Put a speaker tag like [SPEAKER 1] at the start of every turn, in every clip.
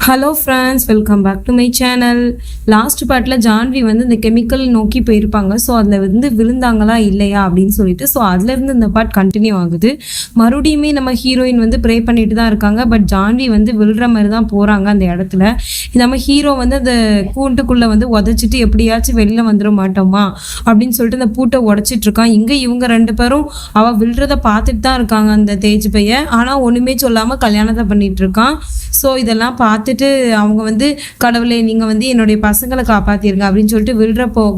[SPEAKER 1] Hello friends, welcome back to my channel. Last பார்ட்டில் ஜான்வி வந்து இந்த கெமிக்கல் நோக்கி போயிருப்பாங்க. ஸோ அதில் வந்து விழுந்தாங்களா இல்லையா அப்படின்னு சொல்லிட்டு ஸோ அதுலேருந்து இந்த பார்ட் கண்டினியூ ஆகுது. மறுபடியுமே நம்ம ஹீரோயின் வந்து ப்ரே பண்ணிட்டு தான் இருக்காங்க. பட் ஜான்வி வந்து விழுற மாதிரி தான் போகிறாங்க அந்த இடத்துல. நம்ம ஹீரோ வந்து அந்த கூண்டுக்குள்ளே வந்து உதச்சிட்டு எப்படியாச்சும் வெளியில் வந்துட மாட்டோமா அப்படின்னு சொல்லிட்டு அந்த பூட்டை உடச்சிட்டு இருக்கான். இங்கே இவங்க ரெண்டு பேரும் அவள் விழுறத பார்த்துட்டு தான் இருக்காங்க அந்த தேஜ் பையன். ஆனால் ஒன்றுமே சொல்லாமல் கல்யாணத்தை பண்ணிட்டு இருக்கான். ஸோ இதெல்லாம் பார்த்துட்டு அவங்க வந்து கடவுளே நீங்கள் வந்து என்னுடைய பசங்களை காப்பாற்றிருங்க அப்படின்னு சொல்லிட்டு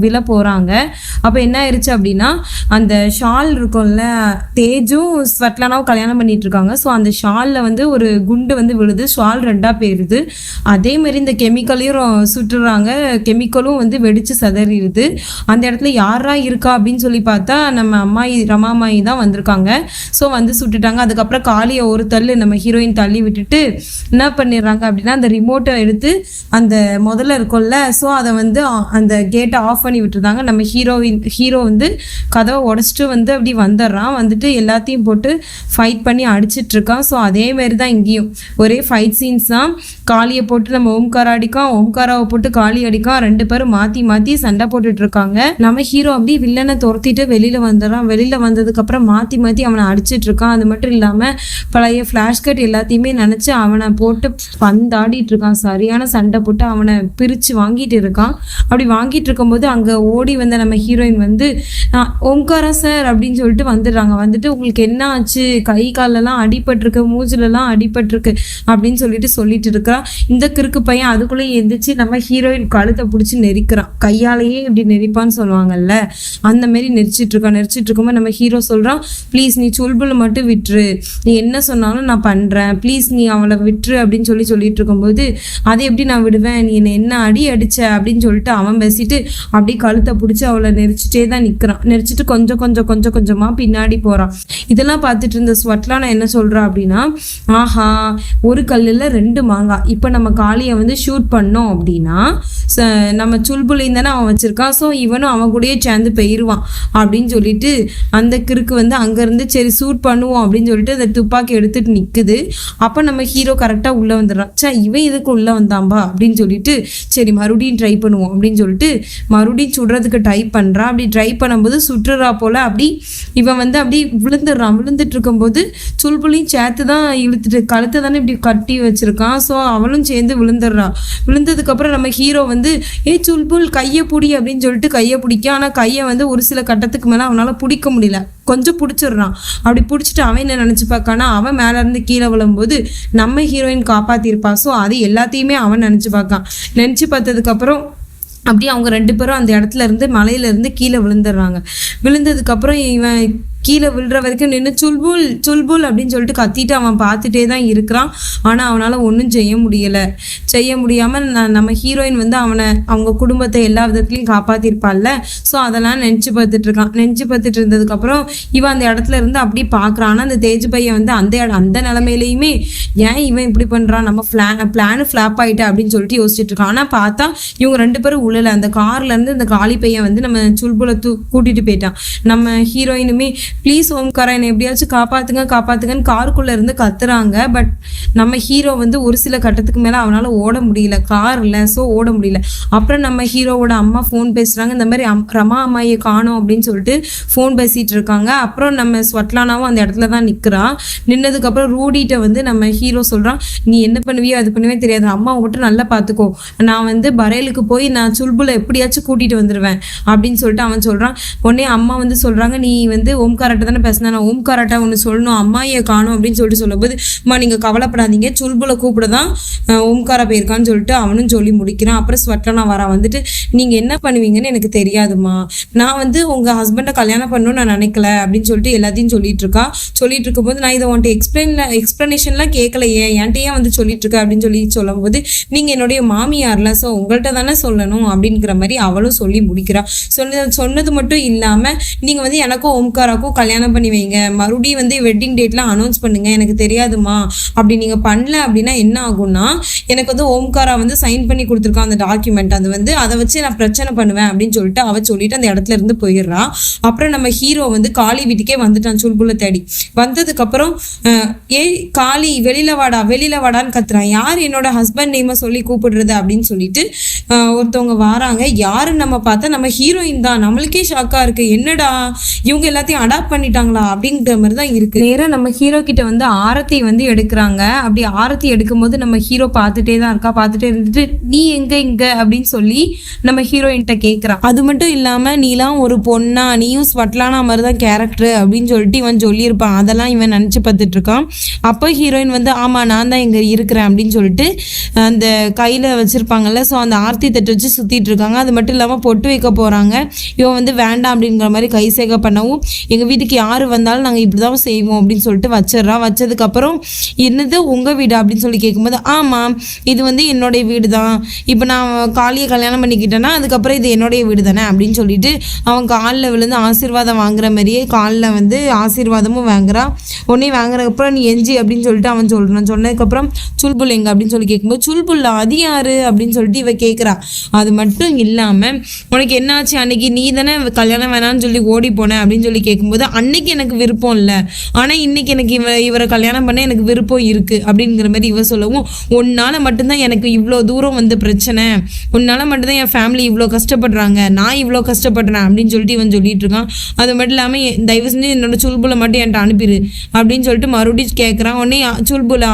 [SPEAKER 1] விழ போகிறாங்க. அப்போ என்ன ஆயிடுச்சு அப்படின்னா, அந்த ஷால் இருக்கும்ல, தேஜும் ஸ்வெட்லானாவும் கல்யாணம் பண்ணிட்டு இருக்காங்க. ஸோ அந்த ஷாலில் வந்து ஒரு குண்டு வந்து விழுது, ஷால் ரெண்டாக போயிடுது. அதேமாரி இந்த கெமிக்கலையும் சுட்டுறாங்க, கெமிக்கலும் வந்து வெடித்து சிதறிடுது. அந்த இடத்துல யாரா இருக்கா அப்படின்னு சொல்லி பார்த்தா நம்ம அம்மாயி ரமாமாயி தான் வந்திருக்காங்க. ஸோ வந்து சுட்டுட்டாங்க. அதுக்கப்புறம் காளியை ஒரு தள்ளு நம்ம ஹீரோயின் தள்ளி விட்டுட்டு என்ன பண்ணிடுறாங்க அப்படின்னா, அந்த ரிமோட்டை எடுத்து அந்த முதல்ல இருக்கும்ல, ஸோ அதை வந்து அந்த கேட்டை ஆஃப் பண்ணி விட்டுருந்தாங்க. நம்ம ஹீரோ வந்து கதவை உடச்சிட்டு வந்து அப்படி வந்துடுறான். வந்துட்டு எல்லாத்தையும் போட்டு ஃபைட் பண்ணி அடிச்சிட்டு இருக்கான். ஸோ அதேமாரி தான் இங்கேயும் ஒரே ஃபைட் சீன்ஸ் தான். காளியை போட்டு நம்ம ஓம்காரா அடிக்கான், ஓம்காராவை போட்டு காளி அடிக்கான். ரெண்டு பேரும் மாற்றி மாற்றி சண்டை போட்டுட்டு இருக்காங்க. நம்ம ஹீரோ அப்படி வில்லனை துரத்திட்டு வெளியில் வந்துடுறான். வெளியில் வந்ததுக்கப்புறம் மாற்றி மாற்றி அவனை அடிச்சிட்டு இருக்கான். அது மட்டும் இல்லாமல் பழைய ஃப்ளாஷ்கட் எல்லாத்தையுமே நினச்சி அவனை போட்டு பந்தாடிட்டு இருக்கான். சரியான சண்டை போட்டு அவனை பிரித்து வாங்கிட்டு இருக்கான். அப்படி வாங்கிட்டு இருக்கும்போது அங்கே ஓடி வந்த நம்ம ஹீரோயின் வந்து ஓம்காரா சார் அப்படின்னு சொல்லிட்டு வந்துடுறாங்க. வந்துட்டு உங்களுக்கு என்ன ஆச்சு, கை காலெல்லாம் அடிபட்டிருக்கு, மூஞ்சிலெல்லாம் அடிபட்டிருக்கு அப்படின்னு சொல்லிட்டு இருக்கிறான். இந்த கிறுக்கு பையன் அதுக்குள்ளே எந்திரிச்சு நம்ம ஹீரோயின் கழுத்தை பிடிச்சி நெரிக்கிறான். கையாலேயே இப்படி நெரிப்பான்னு சொல்லுவாங்கல்ல, அந்த மாரி நெரிச்சிட்டு இருக்கும்போது நம்ம ஹீரோ சொல்கிறான், ப்ளீஸ் நீ சுல்புல் மட்டும் விட்டுரு, நீ என்ன சொன்னாலும் நான் பண்ணுறேன், ப்ளீஸ் நீ அவளை விட்டுரு அப்படின்னு சொல்லிட்டு இருக்கும்போது, அதை எப்படி நான் விடுவேன், நீ என்ன அடிச்ச அப்படின்னு சொல்லிட்டு அவன் பேசிட்டு அப்படியே கழுத்தை பிடிச்சி அவளை நெரிச்சிட்டே தான் நிற்கிறான். நெரிச்சிட்டு கொஞ்சமாக பின்னாடி போகிறான். இதெல்லாம் பார்த்துட்டு இருந்த ஸ்வெட்லானா என்ன சொல்கிறா அப்படின்னா, ஆஹா ஒரு கல்லில் ரெண்டு மாங்காய், இப்போ நம்ம காளியை வந்து ஷூட் பண்ணோம் அப்படின்னா நம்ம சுல்புலையும் தானே அவன் வச்சிருக்கான், ஸோ இவனும் அவன் கூடயே சேர்ந்து போயிடுவான் அப்படின்னு சொல்லிட்டு அந்த கிறுக்கு வந்து அங்கேருந்து சரி ஷூட் பண்ணுவோம் அப்படின்னு சொல்லிட்டு அந்த துப்பாக்கி எடுத்துட்டு நிற்குது. அப்போ நம்ம ஹீரோ கரெக்டாக உள்ளே வந்துடுறான். இவன் இதுக்கு உள்ளே வந்தாம்பா அப்படின்னு சொல்லிட்டு சரி மறுபடியும் ட்ரை பண்ணுவோம் அப்படின்னு சொல்லிட்டு மறுபடியும் சுடுறதுக்கு ட்ரை பண்ணுறான். அப்படி ட்ரை பண்ணும்போது சுட்டுறா போல் அப்படி இவன் வந்து அப்படி விழுந்துடுறான். விழுந்துட்டு இருக்கும்போது சுல்புலையும் சேர்த்து தான் இழுத்துட்டு கழுத்தை தானே இப்படி கட்டி வச்சிருக்கான். ஸோ அவளும் சேர்ந்து விழுந்துடுறான். விழுந்ததுக்கப்புறம் நம்ம ஹீரோ வந்து சுல்புல் கையை பிடி அப்படின்னு சொல்லிட்டு கையை பிடிக்க, ஆனால் கையை வந்து ஒரு சில கட்டத்துக்கு மேலே அவனால் பிடிக்க முடியல, கொஞ்சம் பிடிச்சிடுறான். அப்படி பிடிச்சிட்டு அவன் என்ன நினச்சி பார்க்கானா, அவன் மேலேருந்து கீழே விழும்போது நம்ம ஹீரோயின் காப்பாற்றிருப்பா. ஸோ அது எல்லாத்தையுமே அவன் நினச்சி பார்க்கான். நினச்சி பார்த்ததுக்கப்புறம் அப்படியே அவங்க ரெண்டு பேரும் அந்த இடத்துல இருந்து மலையிலேருந்து கீழே விழுந்துடுறாங்க. விழுந்ததுக்கப்புறம் இவன் கீழே விழுற வரைக்கும் நின்று சுல்புல் அப்படின்னு சொல்லிட்டு கத்திட்டு அவன் பார்த்துட்டே தான் இருக்கிறான். ஆனால் அவனால் ஒன்றும் செய்ய முடியாமல் நம்ம ஹீரோயின் வந்து அவங்க குடும்பத்தை எல்லா விதத்துலையும் காப்பாற்றிருப்பாள்ல. ஸோ அதெல்லாம் நினச்சி பார்த்துட்டு இருந்ததுக்கப்புறம் இவன் அந்த இடத்துல இருந்து அப்படி பார்க்குறான். ஆனால் அந்த தேஜ் பையன் வந்து அந்த நிலமையிலையுமே ஏன் இவன் இப்படி பண்ணுறான், நம்ம பிளானு ஃப்ளாப் ஆகிட்டா அப்படின்னு சொல்லிட்டு யோசிச்சுட்டு இருக்கான். ஆனால் பார்த்தா இவங்க ரெண்டு பேரும் உள்ளல அந்த கார்லேருந்து இந்த காளி பையன் வந்து நம்ம சுல்புலை கூட்டிகிட்டு போயிட்டான். நம்ம ஹீரோயினுமே ப்ளீஸ் ஓம்காரா என்னை எப்படியாச்சும் காப்பாற்றுங்கன்னு காருக்குள்ளே இருந்து கத்துறாங்க. பட் நம்ம ஹீரோ வந்து ஒரு சில கட்டத்துக்கு மேலே அவனால் ஓட முடியல, கார் இல்லை, ஸோ ஓட முடியல. அப்புறம் நம்ம ஹீரோவோட அம்மா ஃபோன் பேசுகிறாங்க, இந்த மாதிரி ரமா அம்மாயை காணோம் அப்படின்னு சொல்லிட்டு ஃபோன் பேசிகிட்டு இருக்காங்க. அப்புறம் நம்ம ஸ்வெட்லானாவும் அந்த இடத்துல தான் நிற்கிறான். நின்னதுக்கப்புறம் ரூடிகிட்ட வந்து நம்ம ஹீரோ சொல்கிறான், நீ என்ன பண்ணுவியோ அது பண்ணுவே தெரியாது, அம்மாவை மட்டும் நல்லா பார்த்துக்கோ, நான் வந்து பரேலுக்கு போய் நான் சுல்புலை எப்படியாச்சும் கூட்டிகிட்டு வந்துடுவேன் அப்படின்னு சொல்லிட்டு அவன் சொல்கிறான். உடனே அம்மா வந்து சொல்கிறாங்க, நீ வந்து ஓம்காராட்ட தானே பேசினா, நான் ஓம்காராட்டா ஒன்று சொல்லணும், அம்மாயை காணும் அப்படின்னு சொல்லிட்டு சொல்லும்போது, அம்மா நீங்கள் கவலைப்படாதீங்க, சுல்புலை கூப்பிட தான் ஓம்காரா போயிருக்கான்னு சொல்லிட்டு அவனும் சொல்லி முடிக்கிறான். அப்புறம் ஸ்வெட்லானா வரா வந்துட்டு, நீங்கள் என்ன பண்ணுவீங்கன்னு எனக்கு தெரியாதுமா, நான் வந்து உங்கள் ஹஸ்பண்டை கல்யாணம் பண்ணணும்னு நான் நினைக்கல அப்படின்னு சொல்லிட்டு எல்லாத்தையும் சொல்லிட்டு இருக்கும்போது, நான் இதை உன்ட்டு எக்ஸ்பிளனேஷன்லாம் கேட்கலையே, என்கிட்டயே வந்து சொல்லிட்டு இருக்க அப்படின்னு சொல்லும்போது, நீங்கள் என்னுடைய மாமியார்ல, ஸோ உங்கள்கிட்ட தானே சொல்லணும் அப்படிங்கிற மாதிரி அவளும் சொல்லி முடிக்கிறா. சொன்னது மட்டும் இல்லாமல் நீங்கள் வந்து எனக்கும் ஓம்காராக்கும் கல்யாணம் பண்ணி வைங்க, மறுபடியும் வந்து வெட்டிங் டேட்லாம் அனௌன்ஸ் பண்ணுங்க, எனக்கு தெரியாதுமா, அப்படி நீங்க பண்ணல அப்படின்னா என்ன ஆகும்னா எனக்கு வந்து ஓம்காரா வந்து சைன் பண்ணி கொடுத்துருக்கான் அந்த டாக்குமெண்ட், அது வந்து அதை வச்சு நான் பிரச்சனை பண்ணுவேன் அப்படின்னு சொல்லிட்டு அவ சொல்லிட்டு அந்த இடத்துல இருந்து போயிடுறா. அப்புறம் நம்ம ஹீரோ வந்து காளி வீட்டுக்கே வந்துட்டான் சுல்புலை தேடி. வந்ததுக்கு அப்புறம் ஏய் காளி வெளியில வாடான்னு கத்துறான். யார் என்னோட ஹஸ்பண்ட் நேமை சொல்லி கூப்பிடுறது அப்படின்னு சொல்லிட்டு ஒருத்தவங்க வராங்க. யாருன்னு நம்ம பார்த்தா நம்ம ஹீரோயின் தான். நம்மளுக்கே ஷாக்கா இருக்கு, என்னடா இவங்க எல்லாத்தையும் அடாப்ட் பண்ணிட்டாங்களா அப்படிங்கிற மாதிரி தான் இருக்கு. நேரம் நம்ம ஹீரோ கிட்ட வந்து ஆரத்தி வந்து எடுக்கிறாங்க. அப்படி ஆரத்தி எடுக்கும்போது நம்ம ஹீரோ பார்த்துட்டே தான் இருக்கா. பார்த்துட்டே இருந்துட்டு நீ இங்க அப்படின்னு சொல்லி நம்ம ஹீரோயின்ட்ட கேட்குறான். அது மட்டும் இல்லாம நீலாம் ஒரு பொண்ணா, நீயும் ஸ்வட்லானா மாதிரி தான் கேரக்டர் அப்படின்னு சொல்லிட்டு இவன் சொல்லியிருப்பான். அதெல்லாம் இவன் நினச்சி பார்த்துட்டு இருக்கான். அப்போ ஹீரோயின் வந்து ஆமா நான் தான் இங்க இருக்கிறேன் அப்படின்னு சொல்லிட்டு அந்த கையில வச்சிருப்பாங்கல்ல, ஸோ அந்த ஆர்த்தி தட்டு வச்சு சுத்திட்டு இருக்காங்க. அது மட்டும் இல்லாம பொட்டு வைக்க போறாங்க. இவன் வந்து வேண்டாம் அப்படிங்கிற மாதிரி கை சேகை பண்ணவும், எங்க வீட்டுக்கு யாரு வந்தாலும் நாங்க இப்படிதான் செய்வோம் அப்படின்னு சொல்லிட்டு வச்சிடறான். வச்சதுக்கப்புறம் என்னது உங்க வீடு அப்படின்னு சொல்லி கேட்கும்போது ஆமா இது வந்து என்னுடைய வீடு தான், இப்போ நான் காளியை கல்யாணம் பண்ணிக்கிட்டேன்னா அதுக்கப்புறம் இது என்னுடைய வீடு தானே அப்படின்னு சொல்லிட்டு அவன் காலில் விழுந்து ஆசீர்வாதம் வாங்குற மாதிரியே காலில் வந்து ஆசீர்வாதமும் வாங்குறான். உடனே வாங்குறதுக்கப்புறம் நீ எஞ்சி அப்படின்னு சொல்லிட்டு அவன் சொல்கிறான். சொன்னதுக்கப்புறம் சுல்புல் எங்க அப்படின்னு சொல்லி கேட்கும்போது சுல்புல்லா அது யாரு அப்படின்னு சொல்லிட்டு இவ கேட்குறா. அது மட்டும் இல்லாமல் உனக்கு என்னாச்சு, அன்னைக்கு நீ தானே கல்யாணம் வேணான்னு சொல்லி ஓடி போனேன் அப்படின்னு சொல்லி கேட்கும்போது அன்னைக்கு எனக்கு விருப்பம் இல்லை, ஆனால் இன்னைக்கு எனக்கு இவரை கல்யாணம் பண்ண எனக்கு விருப்பம் இருக்கு அப்படிங்கிற மாதிரி இவ சொல்லவும், உன்னால மட்டும்தான் எனக்கு இவ்வளோ தூரம் வந்து பிரச்சனை, உன்னால மட்டும்தான் என் ஃபேமிலி இவ்வளோ கஷ்டப்படுறாங்க, நான் இவ்வளோ கஷ்டப்படுறேன் அப்படின்னு சொல்லிட்டு இவன் சொல்லிட்டு இருக்கான். அது மட்டும் இல்லாமல் தயவு செஞ்சு என்னோட சுல்புலை மட்டும் என்கிட்ட அனுப்பிடு அப்படின்னு சொல்லிட்டு மறுபடியும் கேட்குறான். உடனே சுல்புலா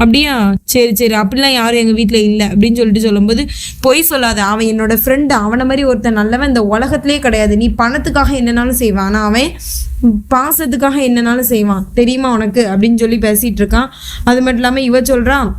[SPEAKER 1] அப்படியா, சரி அப்படிலாம் யாரும் எங்கள் வீட்டில் இல்லை அப்படின்னு சொல்லிட்டு சொல்லும்போது பொய் சொல்லாத, அவன் என்னோட ஃப்ரெண்டு, அவனை மாதிரி ஒருத்தன் நல்லவன் இந்த உலகத்திலே கிடையாது. நீ பணத்துக்காக என்னன்னாலும் செய்வான், ஆனால் அவன் பாசத்துக்காக என்னன்னாலும் செய்வான் தெரியுமா உனக்கு அப்படின்னு சொல்லி பேசிகிட்டு இருக்கான். அது மட்டும் இல்லாமல் இவ சொல்கிறான்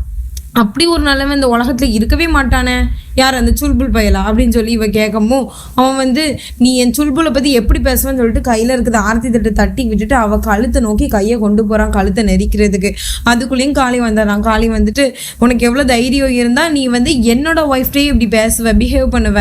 [SPEAKER 1] அப்படி ஒரு நல்லவன் இந்த உலகத்தில் இருக்கவே மாட்டானே, யார் அந்த சுல்புல் பயலா அப்படின்னு சொல்லி இவ கேட்கவும் அவன் வந்து நீ என் சுல்புலை பற்றி எப்படி பேசுவேன்னு சொல்லிட்டு கையில் இருக்கிற ஆர்த்தி தட்டை தட்டி விட்டுட்டு அவள் கழுத்தை நோக்கி கையை கொண்டு போகிறான் கழுத்தை நெரிக்கிறதுக்கு. அதுக்குள்ளேயும் காளி வந்துடுறான். காளி வந்துட்டு உனக்கு எவ்வளோ தைரியம் இருந்தால் நீ வந்து என்னோட ஒய்ஃப்டே இப்படி பேசுவ, பிஹேவ் பண்ணுவ,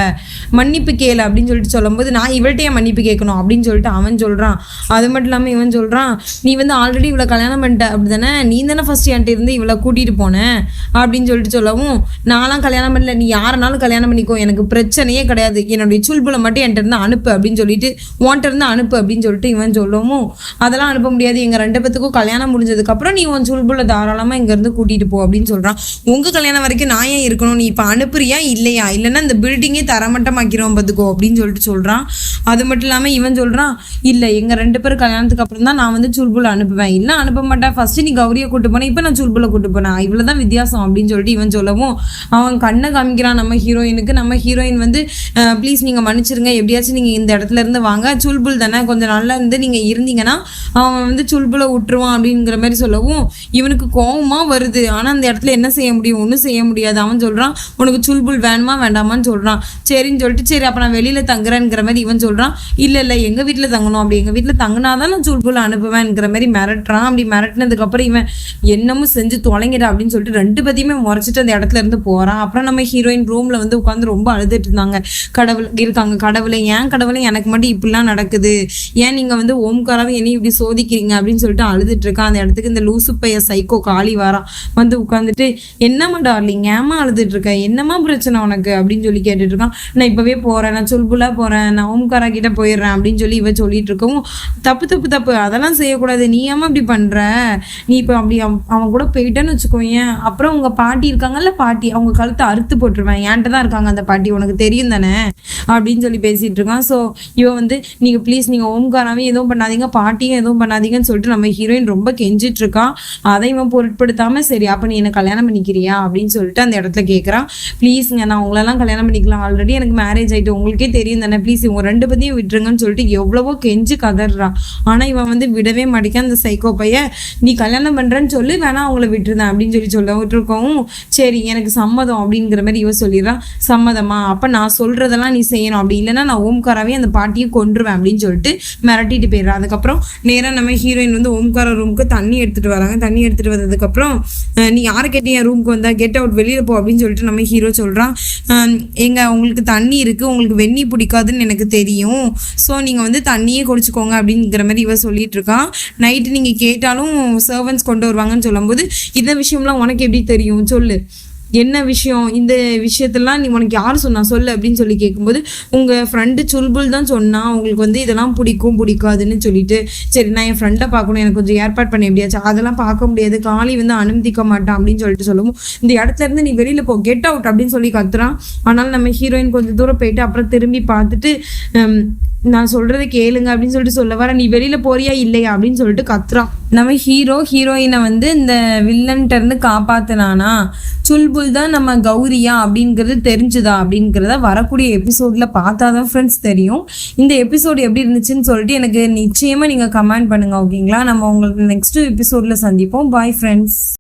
[SPEAKER 1] மன்னிப்பு கேளு அப்படின்னு சொல்லிட்டு சொல்லும்போது நான் இவள்கிட்டயே மன்னிப்பு கேட்கணும் அப்படின்னு சொல்லிட்டு அவன் சொல்கிறான். அது மட்டும் இல்லாமல் இவன் சொல்கிறான் நீ வந்து ஆல்ரெடி இவளை கல்யாணம் பண்ணிட்ட அப்படி தானே, நீ தானே ஃபஸ்ட் என்கிட்ட இருந்து இவளை கூட்டிகிட்டு போனேன் அப்படின்னு சொல்லிட்டு சொல்லவும் நான்லாம் கல்யாணம் பண்ணல, நீ யாருனாலும் கல்யாணம் பண்ணிக்கோ, எனக்கு பிரச்சனையே கிடையாது, என்னுடைய சுல்புலை மட்டும் என்கிட்ட இருந்து அனுப்பு அப்படின்னு சொல்லிட்டு உன்கிட்ட இருந்து அனுப்பு அப்படின்னு சொல்லிட்டு இவன் சொல்லவும் அதெல்லாம் அனுப்ப முடியாது, எங்கள் 2 பேத்துக்கும் கல்யாணம் முடிஞ்சதுக்கப்புறம் நீ உன் சுல்புலை தாராளமாக இங்கேருந்து கூட்டிகிட்டு போ அப்படின்னு சொல்கிறான். உங்கள் கல்யாணம் வரைக்கும் நான் ஏன் இருக்கணும், நீ இப்போ அனுப்புறியா இல்லையா, இல்லைன்னா இந்த பில்டிங்கே தரமட்டமாக்கிறோம் பார்த்துக்கோ அப்படின்னு சொல்லிட்டு சொல்கிறான். அது மட்டும் இல்லாமல் இவன் சொல்கிறான் இல்லை எங்கள் 2 பேரும் கல்யாணத்துக்கு அப்புறம் தான் நான் வந்து சுல்புலை அனுப்புவேன், இல்லை அனுப்ப மாட்டேன், ஃபஸ்ட்டு நீ கௌரியை கூட்டு போனேன், இப்போ நான் சுல்புலை கூட்டு போனேன், இவ்வளோ தான் வித்தியாசம் அப்படின்னு சொல்லிட்டு இவன் சொல்லவும் அவன் கண்ணை காமிக்கிறான் நம்ம ஹீரோயினுக்கு. நம்ம ஹீரோயின் வந்து ப்ளீஸ் நீங்கள் மன்னிச்சிருங்க, எப்படியாச்சும் நீங்கள் இந்த இடத்துல இருந்து வாங்க, சுல்புல் தானே கொஞ்சம் நல்லா இருந்து நீங்கள் இருந்தீங்கன்னா அவன் வந்து சுல்புலை விட்டுருவான் அப்படிங்கிற மாதிரி சொல்லவும் இவனுக்கு கோவமாக வருது. ஆனால் அந்த இடத்துல என்ன செய்ய முடியும், ஒன்றும் செய்ய முடியாது. அவன் சொல்கிறான் உனக்கு சுல்புல் வேணுமா வேண்டாமான்னு சொல்கிறான். சரின்னு சொல்லிட்டு சரி அப்போ நான் வெளியில் தங்குறேங்கிற மாதிரி இவன் சொல்கிறான். இல்லை எங்கள் வீட்டில் தங்கணும், அப்படி எங்கள் வீட்டில் தங்கினாதான் நான் சுல்புல் அனுப்புவேன்ங்கிற மாதிரி மிரட்டுறான். அப்படி மிரட்டினதுக்கப்புறம் இவன் என்னமும் செஞ்சு தொலைங்கிடா அப்படின்னு சொல்லிட்டு 2 பேத்தையுமே முறைச்சிட்டு அந்த இடத்துல இருந்து போகிறான். அப்புறம் நம்ம ஹீரோயின் ரூமில் வந்து உட்காந்து ரொம்ப அழுதுட்டு இருந்தாங்க. கடவுளை ஏன் கடவுளை எனக்கு மட்டும் இப்படிலாம் நடக்குது, ஏன் நீங்கள் வந்து ஓம்காராவை என்னையும் இப்படி சோதிக்கிறீங்க அப்படின்னு சொல்லிட்டு அழுதுட்டு இருக்கான். அந்த இடத்துக்கு இந்த லூசு பைய சைக்கோ காளி வாரான். வந்து உட்காந்துட்டு என்னம்மா டார்லிங் ஏமா அழுதுட்டு இருக்க, என்னம்மா பிரச்சனை உனக்கு அப்படின்னு சொல்லி கேட்டுட்டு இருக்கான். நான் இப்போவே போகிறேன், நான் சுல்புலா போகிறேன், நான் ஓம்காரா கிட்ட போயிடுறேன் அப்படின்னு சொல்லி இவ சொல்லிட்டு இருக்கவும் தப்பு அதெல்லாம் செய்யக்கூடாது, நீ ஏமா அப்படி பண்ணுற, நீ இப்போ அப்படி அவன் கூட போயிட்டேன்னு வச்சுக்கோங்க, அப்புறம் உங்கள் பாட்டி இருக்காங்கல்ல பாட்டி, அவங்க கழுத்தை அறுத்து போட்டுருவேன், என்கிட்ட தான் இருக்காங்க அந்த பாட்டி, உனக்கு தெரியும் தானே அப்படின்னு சொல்லி பேசிகிட்டு இருக்கான். ஸோ இவன் வந்து நீங்கள் ப்ளீஸ் நீங்கள் ஓம்காராவே எதுவும் பண்ணாதீங்க, பாட்டியும் எதுவும் பண்ணாதீங்கன்னு சொல்லிட்டு நம்ம ஹீரோயின் ரொம்ப கெஞ்சிட்டு இருக்கான். அதை இவன் பொருட்படுத்தாமல் சரி அப்போ நீ என்னை கல்யாணம் பண்ணிக்கிறியா அப்படின்னு சொல்லிட்டு அந்த இடத்துல கேட்குறான். ப்ளீஸுங்க நான் உங்களெல்லாம் கல்யாணம் பண்ணிக்கலாம், ஆல்ரெடி எனக்கு மேரேஜ் ஆகிட்டு உங்களுக்கே தெரியும் தானே, ப்ளீஸ் இவங்க 2 பேத்தையும் விட்டுருங்கன்னு சொல்லிட்டு எவ்வளவோ கெஞ்சி கதறான். ஆனால் இவன் வந்து விடவே மாட்டேங்க. அந்த சைக்கோ பையன் நீ கல்யாணம் பண்ணுறேன்னு சொல்லி வேணா அவங்கள விட்டுருந்தேன் அப்படின்னு சொல்லி சொல்ல விட்டுருக்கவும் சரி எனக்கு சம்மதம் அப்படிங்கிற மாதிரி இவ சொல்லிடுறான். சொல்லிடுறான். சம்மதமா, அப்போ நான் சொல்கிறதெல்லாம் நீ செய்யணும், அப்படி இல்லைன்னா நான் ஓம்காராவே அந்த பாட்டியை கொன்றுவேன் அப்படின்னு சொல்லிட்டு மிரட்டிட்டு போயிடுறான். அதுக்கப்புறம் நேராக நம்ம ஹீரோயின் வந்து ஓம்காரா ரூமுக்கு தண்ணி எடுத்துகிட்டு வராங்க. தண்ணி எடுத்துகிட்டு வந்ததுக்கப்புறம் நீ யாரை கேட்டி என் ரூமுக்கு வந்தா, கெட் அவுட், வெளியில் போ அப்படின்னு சொல்லிட்டு நம்ம ஹீரோ சொல்கிறான். உங்களுக்கு தண்ணி இருக்குது, உங்களுக்கு வெந்நி பிடிக்காதுன்னு எனக்கு தெரியும், ஸோ நீங்கள் வந்து தண்ணியே குடிச்சுக்கோங்க அப்படிங்கிற மாதிரி இவ சொல்லிட்டு இருக்கான். நைட்டு நீங்கள் கேட்டாலும் சர்வன்ட்ஸ் கொண்டு வருவாங்கன்னு சொல்லும்போது இந்த விஷயம்லாம் உனக்கு எப்படி தெரியும் சொல்லு, என்ன விஷயம், இந்த விஷயத்தெல்லாம் நீ உனக்கு யார் சொன்னா சொல்லு அப்படின்னு சொல்லி கேட்கும்போது உங்கள் ஃப்ரெண்டு சுல்புல் தான் சொன்னால் உங்களுக்கு வந்து இதெல்லாம் பிடிக்காதுன்னு சொல்லிட்டு, சரி நான் என் ஃப்ரெண்டை பார்க்கணும், எனக்கு கொஞ்சம் ஏற்பாடு பண்ண எப்படியாச்சும், அதெல்லாம் பார்க்க முடியாது, காளி வந்து அனுமதிக்க மாட்டான் அப்படின்னு சொல்லிட்டு சொல்லுவோம். இந்த இடத்துல இருந்து நீ வெளியில் போ, கெட் அவுட் அப்படின்னு சொல்லி கத்துறான். ஆனால் நம்ம ஹீரோயின் கொஞ்சம் தூரம் போயிட்டு அப்புறம் திரும்பி பார்த்துட்டு நான் சொல்கிறத கேளுங்க அப்படின்னு சொல்லிட்டு சொல்ல வர, நீ வெளியில் போறியா இல்லையா அப்படின்னு சொல்லிட்டு கத்துறான். நம்ம ஹீரோயினை வந்து இந்த வில்லன்ட்ட இருந்து காப்பாத்தினானா, சுல்புல் தான் நம்ம கௌரியா அப்படிங்கிறது தெரிஞ்சுதா அப்படிங்கிறத வரக்கூடிய எபிசோடில் பார்த்தா தான் ஃப்ரெண்ட்ஸ் தெரியும். இந்த எபிசோடு எப்படி இருந்துச்சுன்னு சொல்லிட்டு எனக்கு நிச்சயமாக நீங்கள் கமெண்ட் பண்ணுங்கள், ஓகேங்களா? நம்ம உங்களுக்கு நெக்ஸ்ட் எபிசோடில் சந்திப்போம். Bye friends.